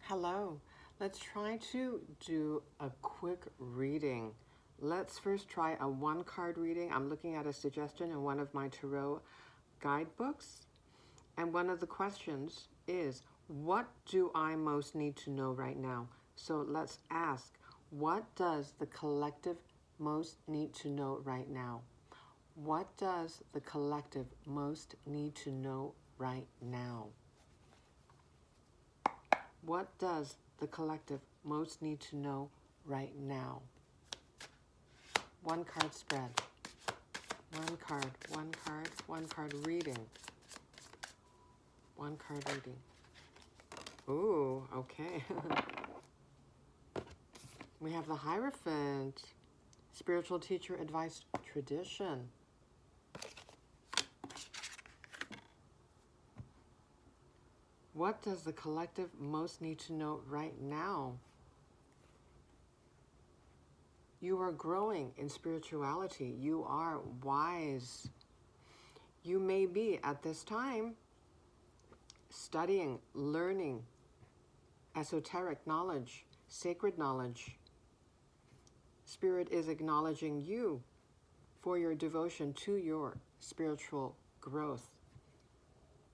Hello. Let's try to do a quick reading. Let's first try a one card reading. I'm looking at a suggestion in one of my tarot guidebooks. And one of the questions is, what do I most need to know right now? So let's ask, what does the collective most need to know right now? What does the collective most need to know right now? What does the collective most need to know right now? One card spread. One card reading. One card reading. Ooh, okay. We have the Hierophant. Spiritual teacher advice tradition. What does the collective most need to know right now? You are growing in spirituality. You are wise. You may be at this time studying, learning esoteric knowledge, sacred knowledge. Spirit is acknowledging you for your devotion to your spiritual growth,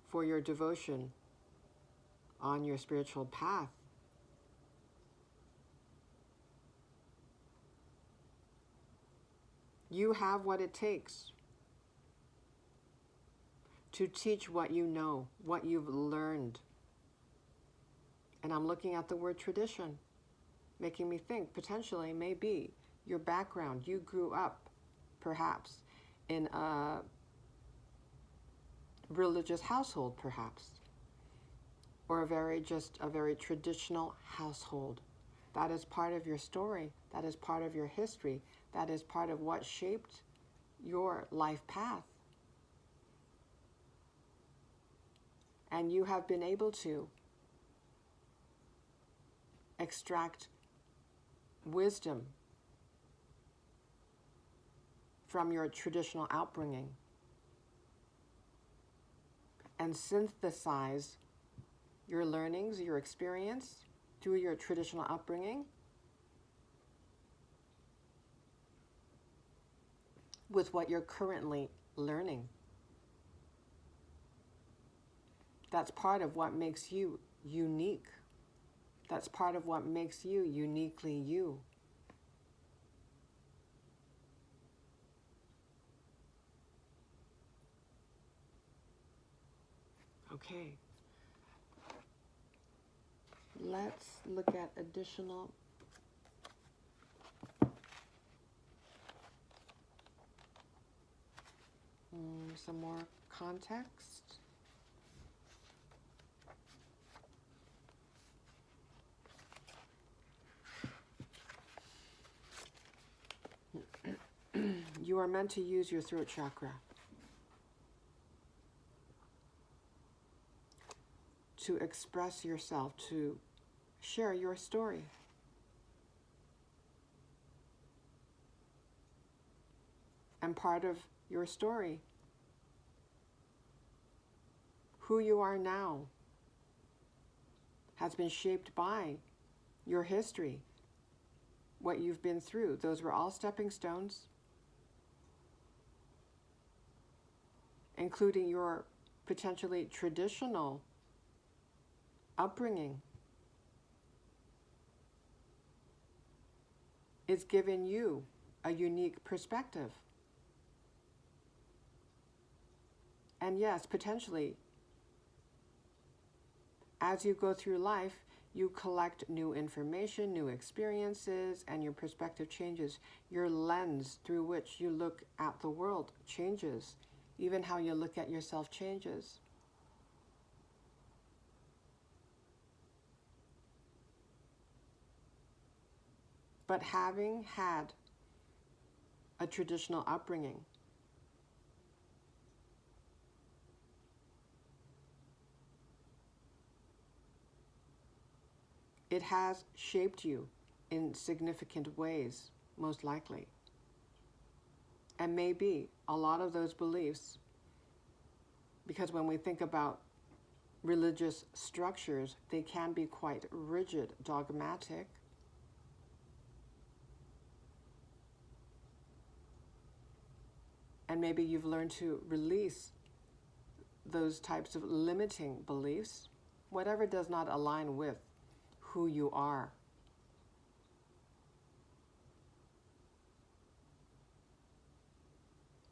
for your devotion on your spiritual path. You have what it takes to teach what you know, what you've learned. And I'm looking at the word tradition, making me think potentially maybe your background, you grew up perhaps in a religious household perhaps, or a very traditional household. That is part of your story. That is part of your history. That is part of what shaped your life path. And you have been able to extract wisdom from your traditional upbringing and synthesize your learnings, your experience through your traditional upbringing with what you're currently learning. That's part of what makes you unique. That's part of what makes you uniquely you. Okay. Let's look at additional some more context. You are meant to use your throat chakra to express yourself, to share your story. And part of your story, who you are now, has been shaped by your history, what you've been through. Those were all stepping stones, including your potentially traditional upbringing. It's given you a unique perspective. And yes, potentially, as you go through life, you collect new information, new experiences, and your perspective changes. Your lens through which you look at the world changes. Even how you look at yourself changes. But having had a traditional upbringing, it has shaped you in significant ways, most likely. And maybe a lot of those beliefs, because when we think about religious structures, they can be quite rigid, dogmatic. And maybe you've learned to release those types of limiting beliefs, whatever does not align with who you are.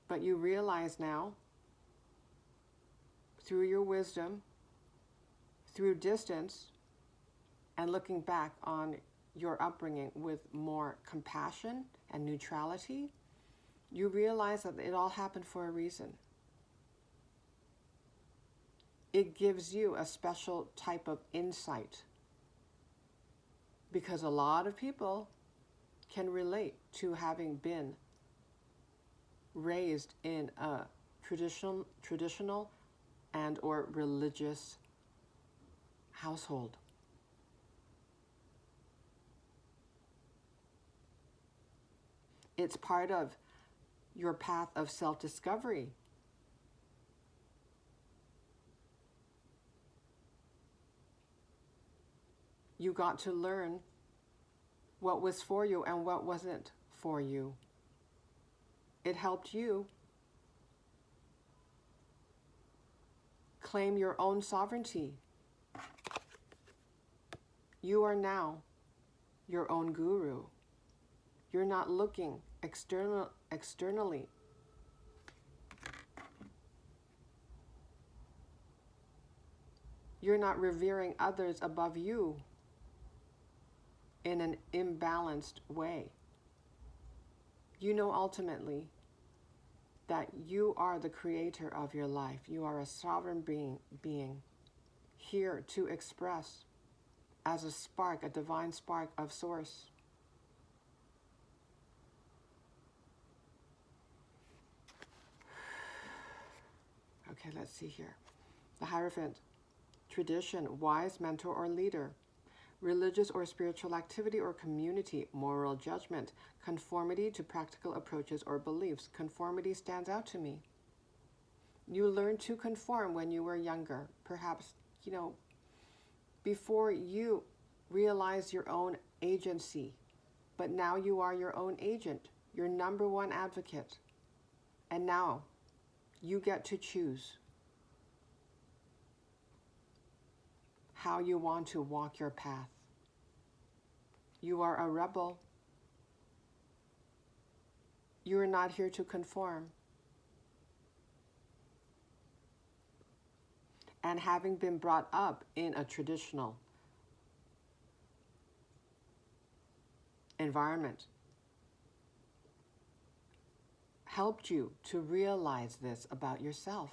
But you realize now, through your wisdom, through distance, and looking back on your upbringing with more compassion and neutrality, you realize that it all happened for a reason. It gives you a special type of insight, because a lot of people can relate to having been raised in a traditional and or religious household. It's part of your path of self-discovery. You got to learn what was for you and what wasn't for you. It helped you claim your own sovereignty. You are now your own guru. You're not looking externally. You're not revering others above you in an imbalanced way. You know ultimately that you are the creator of your life. You are a sovereign being here to express as a spark, a divine spark of source. Okay, let's see here. The Hierophant, tradition, wise mentor or leader, religious or spiritual activity or community, moral judgment, conformity to practical approaches or beliefs. Conformity stands out to me. You learned to conform when you were younger, perhaps, before you realize your own agency. But now you are your own agent, your number one advocate. And now you get to choose how you want to walk your path. You are a rebel. You are not here to conform. And having been brought up in a traditional environment helped you to realize this about yourself,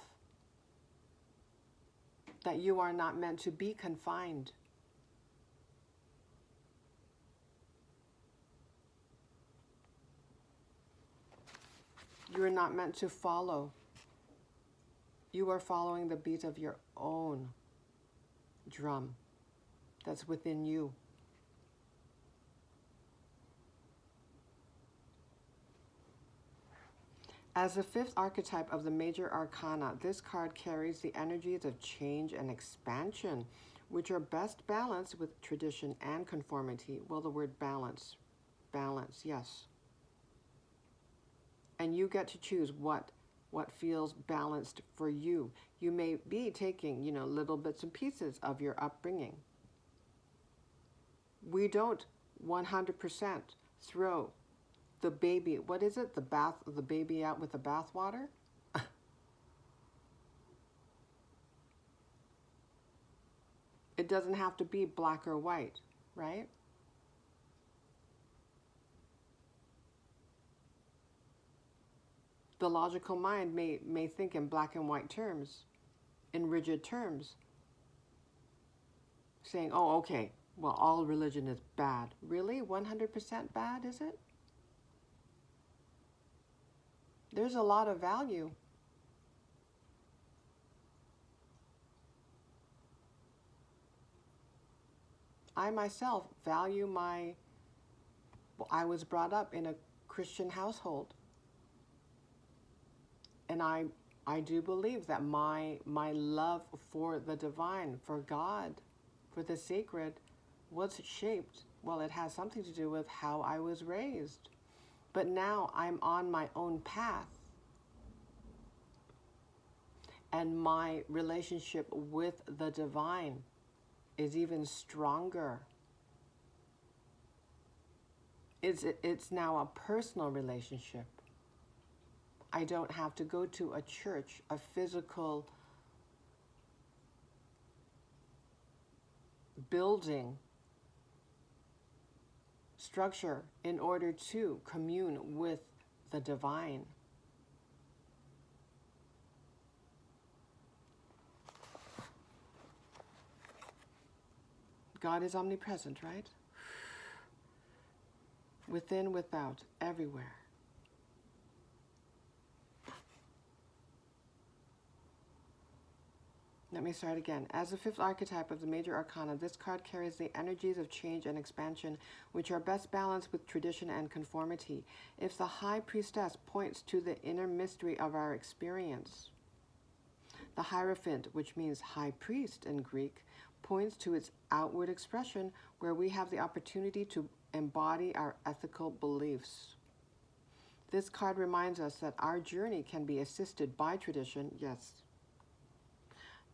that you are not meant to be confined. You are not meant to follow. You are following the beat of your own drum that's within you. As the fifth archetype of the major arcana, this card carries the energies of change and expansion, which are best balanced with tradition and conformity. Well, the word balance, yes. And you get to choose what feels balanced for you. You may be taking, little bits and pieces of your upbringing. We don't 100% throw the baby, what is it? The baby out with the bathwater? It doesn't have to be black or white, right? The logical mind may think in black and white terms, in rigid terms, saying, oh, okay, well, all religion is bad. Really? 100% bad, is it? There's a lot of value. I myself value I was brought up in a Christian household. And I I do believe that my love for the divine, for God, for the sacred, was shaped, well, it has something to do with how I was raised. But now I'm on my own path. And my relationship with the divine is even stronger. It's now a personal relationship. I don't have to go to a church, a physical building, structure, in order to commune with the divine. God is omnipresent, right? Within, without, everywhere. Let me start again. As the fifth archetype of the major arcana, this card carries the energies of change and expansion, which are best balanced with tradition and conformity. If the High Priestess points to the inner mystery of our experience, the Hierophant, which means High Priest in Greek, points to its outward expression, where we have the opportunity to embody our ethical beliefs. This card reminds us that our journey can be assisted by tradition, yes,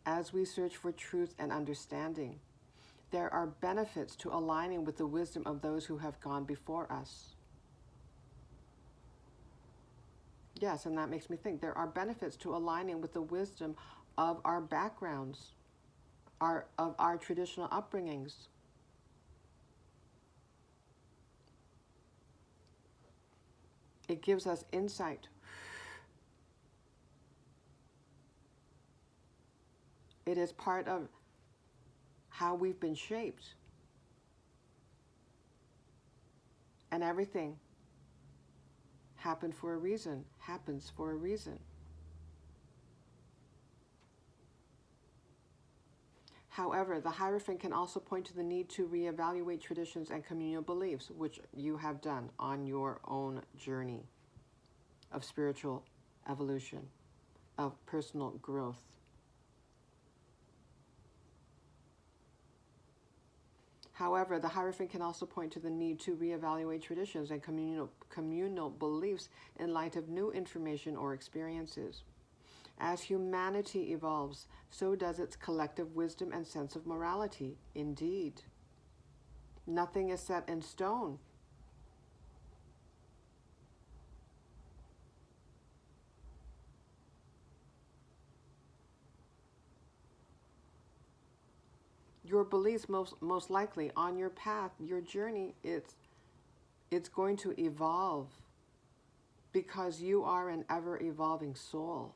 as we search for truth and understanding. There are benefits to aligning with the wisdom of those who have gone before us. Yes, and that makes me think there are benefits to aligning with the wisdom of our backgrounds, of our traditional upbringings. It gives us insight. It is part of how we've been shaped. And everything happened for a reason, happens for a reason. However, the Hierophant can also point to the need to reevaluate traditions and communal beliefs, which you have done on your own journey of spiritual evolution, of personal growth. However, the Hierophant can also point to the need to reevaluate traditions and communal beliefs in light of new information or experiences. As humanity evolves, so does its collective wisdom and sense of morality. Indeed, nothing is set in stone. Your beliefs most likely on your path, your journey, it's going to evolve because you are an ever-evolving soul.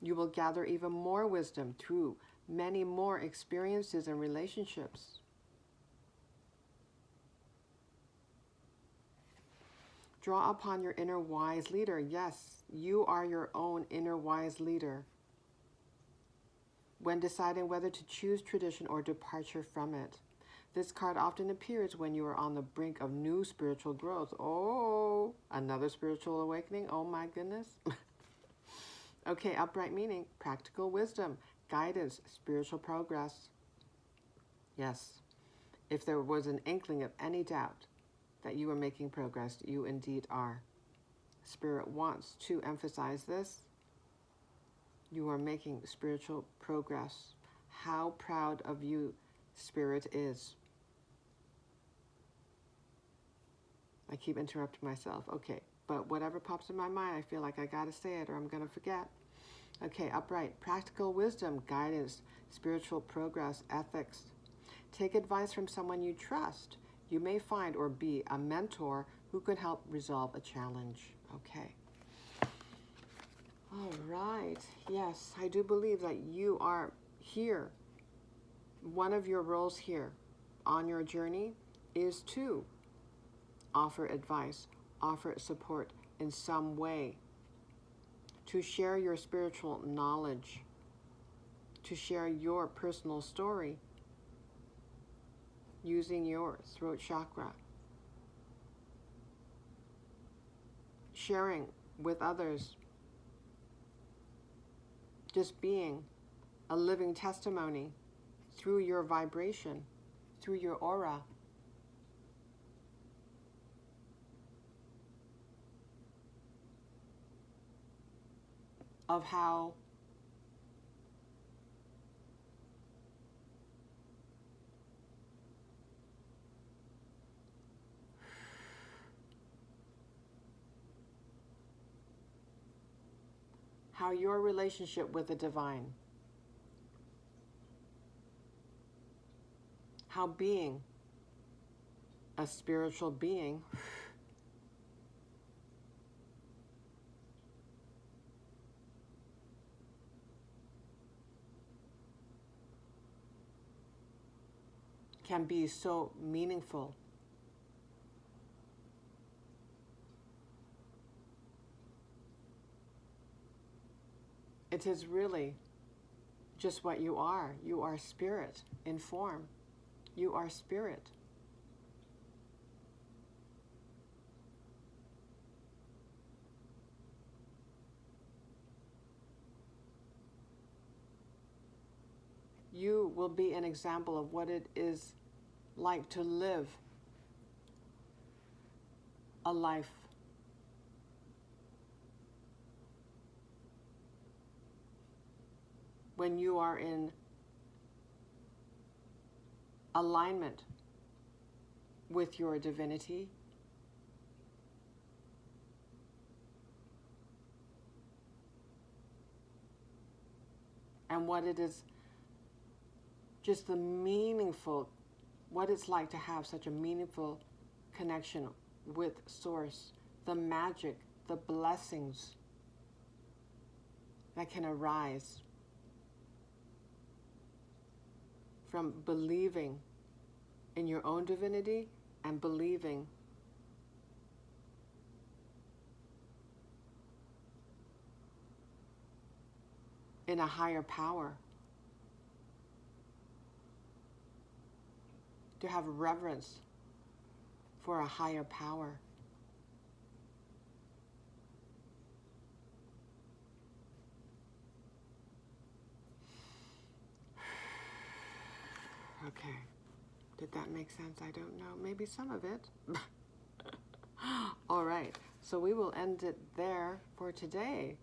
You will gather even more wisdom through many more experiences and relationships. Draw upon your inner wise leader. Yes, you are your own inner wise leader when deciding whether to choose tradition or departure from it. This card often appears when you are on the brink of new spiritual growth. Oh, another spiritual awakening? Oh my goodness. Okay, upright meaning, practical wisdom, guidance, spiritual progress. Yes, if there was an inkling of any doubt that you are making progress, you indeed are. Spirit wants to emphasize this. You are making spiritual progress. How proud of you Spirit is. I keep interrupting myself. Okay, but whatever pops in my mind, I feel like I gotta say it or I'm gonna forget. Okay, upright, practical wisdom, guidance, spiritual progress, ethics. Take advice from someone you trust. You may find or be a mentor who can help resolve a challenge. Okay. All right. Yes, I do believe that you are here. One of your roles here on your journey is to offer advice, offer support in some way, to share your spiritual knowledge, to share your personal story using your throat chakra, sharing with others just being a living testimony through your vibration, through your aura. Of how your relationship with the divine, how being a spiritual being can be so meaningful. It is really just what you are. You are spirit in form. You are spirit. You will be an example of what it is like to live a life when you are in alignment with your divinity, and what it is, just the meaningful, what it's like to have such a meaningful connection with Source, the magic, the blessings that can arise from believing in your own divinity and believing in a higher power. To have reverence for a higher power. Okay. Did that make sense? I don't know. Maybe some of it. All right. So we will end it there for today.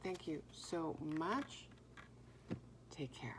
Thank you so much. Take care.